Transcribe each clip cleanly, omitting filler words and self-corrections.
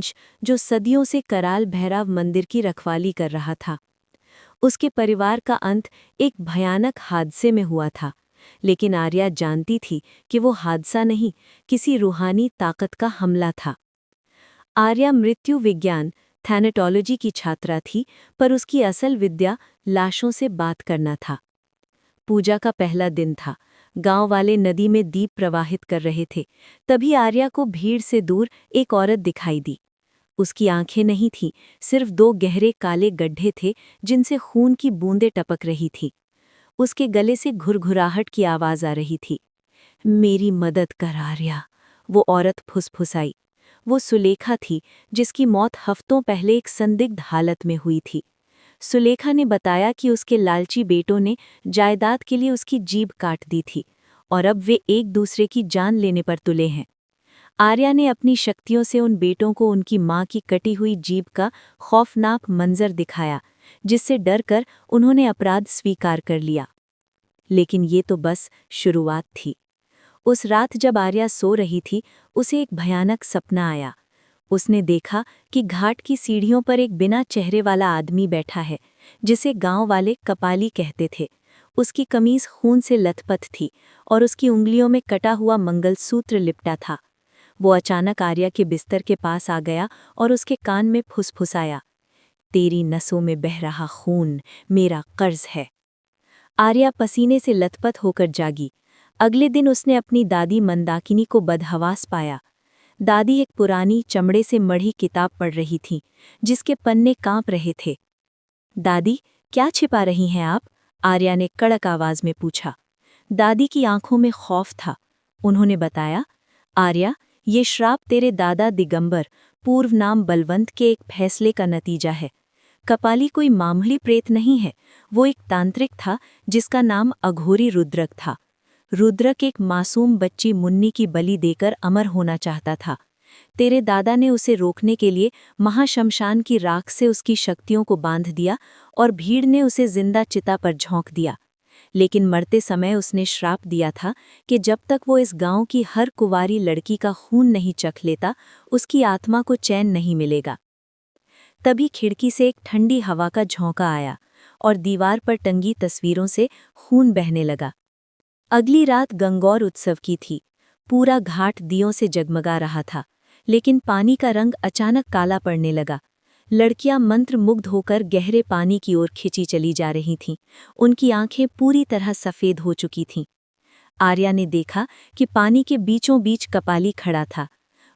सरपंच जो सदियों से कराल भैरव मंदिर की रखवाली कर रहा था। उसके परिवार का अंत एक भयानक हादसे में हुआ था, लेकिन आर्या जानती थी कि वो हादसा नहीं, किसी रूहानी ताकत का हमला था। आर्या मृत्यु विज्ञान थैनेटोलॉजी की छात्रा थी, पर उसकी असल विद्या लाशों से बात करना था। पूजा का पहला दिन था। गांव वाले नदी में दीप प्रवाहित कर रहे थे। तभी आर्या को भीड़ से दूर एक औरत दिखाई दी। उसकी आंखें नहीं थीं, सिर्फ दो गहरे काले गड्ढे थे जिनसे खून की बूंदें टपक रही थी। उसके गले से घुरघुराहट की आवाज आ रही थी। मेरी मदद कर आर्या, वो औरत फुसफुसाई। वो सुलेखा थी, जिसकी मौत हफ्तों पहले एक संदिग्ध हालत में हुई थी। सुलेखा ने बताया कि उसके लालची बेटों ने जायदाद के लिए उसकी जीभ काट दी थी और अब वे एक दूसरे की जान लेने पर तुले हैं। आर्या ने अपनी शक्तियों से उन बेटों को उनकी मां की कटी हुई जीभ का खौफनाक मंजर दिखाया, जिससे डरकर उन्होंने अपराध स्वीकार कर लिया। लेकिन ये तो बस शुरुआत थी। उस रात जब आर्या सो रही थी, उसे एक भयानक सपना आया। उसने देखा कि घाट की सीढ़ियों पर एक बिना चेहरे वाला आदमी बैठा है, जिसे गांव वाले कपाली कहते थे। उसकी कमीज खून से लथपथ थी और उसकी उंगलियों में कटा हुआ मंगलसूत्र लिपटा था। वो अचानक आर्या के बिस्तर के पास आ गया और उसके कान में फुसफुसाया, तेरी नसों में बह रहा खून मेरा कर्ज है। आर्या पसीने से लथपथ होकर जागी। अगले दिन उसने अपनी दादी मंदाकिनी को बदहवास पाया। दादी एक पुरानी चमड़े से मढ़ी किताब पढ़ रही थीं, जिसके पन्ने कांप रहे थे। दादी, क्या छिपा रही हैं आप? आर्या ने कड़क आवाज में पूछा। दादी की आंखों में खौफ था। उन्होंने बताया, आर्या, ये श्राप तेरे दादा दिगंबर, पूर्व नाम बलवंत के एक फैसले का नतीजा है। कपाली कोई मामूली प्रेत नहीं है, वो एक तांत्रिक था जिसका नाम अघोरी रुद्रक था। रुद्रक एक मासूम बच्ची मुन्नी की बलि देकर अमर होना चाहता था। तेरे दादा ने उसे रोकने के लिए महाशमशान की राख से उसकी शक्तियों को बांध दिया और भीड़ ने उसे जिंदा चिता पर झोंक दिया। लेकिन मरते समय उसने श्राप दिया था कि जब तक वो इस गांव की हर कुंवारी लड़की का खून नहीं चख लेता, उसकी आत्मा को चैन नहीं मिलेगा। तभी खिड़की से एक ठंडी हवा का झोंका आया और दीवार पर टंगी तस्वीरों से खून बहने लगा। अगली रात गंगौर उत्सव की थी। पूरा घाट दियों से जगमगा रहा था, लेकिन पानी का रंग अचानक काला पड़ने लगा। लड़कियां मंत्रमुग्ध होकर गहरे पानी की ओर खिंची चली जा रही थीं। उनकी आंखें पूरी तरह सफेद हो चुकी थीं। आर्या ने देखा कि पानी के बीचों बीच कपाली खड़ा था।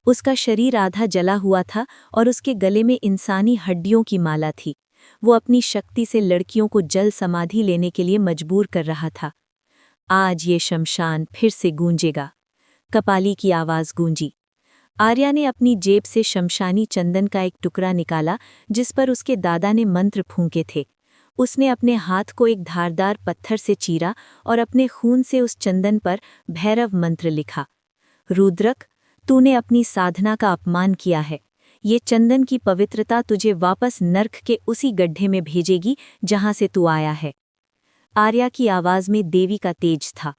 उसका शरीर आधा जला हुआ था और उसके गले में इंसानी हड्डियों की माला थी। वो अपनी शक्ति से लड़कियों को जल समाधि लेने के लिए मजबूर कर रहा था। आज ये शमशान फिर से गूंजेगा, कपाली की आवाज गूंजी। आर्या ने अपनी जेब से शमशानी चंदन का एक टुकड़ा निकाला, जिस पर उसके दादा ने मंत्र फूंके थे। उसने अपने हाथ को एक धारदार पत्थर से चीरा और अपने खून से उस चंदन पर भैरव मंत्र लिखा। रुद्रक, तूने अपनी साधना का अपमान किया है। ये चंदन की पवित्रता तुझे वापस नर्क के उसी गड्ढे में भेजेगी जहां से तू आया है। आर्या की आवाज में देवी का तेज था।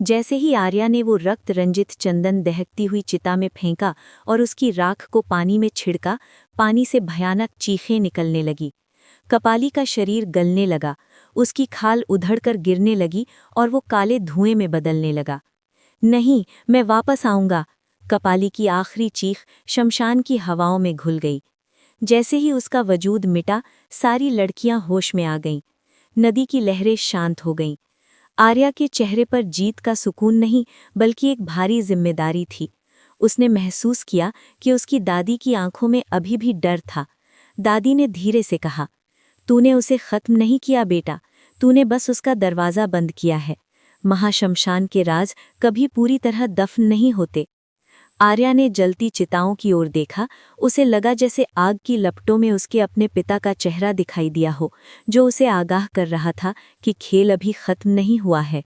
जैसे ही आर्या ने वो रक्त रंजित चंदन दहकती हुई चिता में फेंका और उसकी राख को पानी में छिड़का, पानी से भयानक चीखें निकलने लगी। कपाली का शरीर गलने लगा, उसकी खाल उधड़कर गिरने लगी और वो काले धुएं में बदलने लगा। नहीं, मैं वापस आऊंगा। कपाली की आखिरी चीख शमशान की हवाओं में घुल गई। जैसे ही उसका वजूद मिटा, सारी लड़कियां होश में आ गईं। नदी की लहरें शांत हो गईं। आर्या के चेहरे पर जीत का सुकून नहीं, बल्कि एक भारी जिम्मेदारी थी। उसने महसूस किया कि उसकी दादी की आंखों में अभी भी डर था। दादी ने धीरे से कहा, तूने उसे खत्म नहीं किया बेटा, तूने बस उसका दरवाज़ा बंद किया है। महाशमशान के राज कभी पूरी तरह दफन नहीं होते। आर्या ने जलती चिताओं की ओर देखा। उसे लगा जैसे आग की लपटों में उसके अपने पिता का चेहरा दिखाई दिया हो, जो उसे आगाह कर रहा था कि खेल अभी खत्म नहीं हुआ है।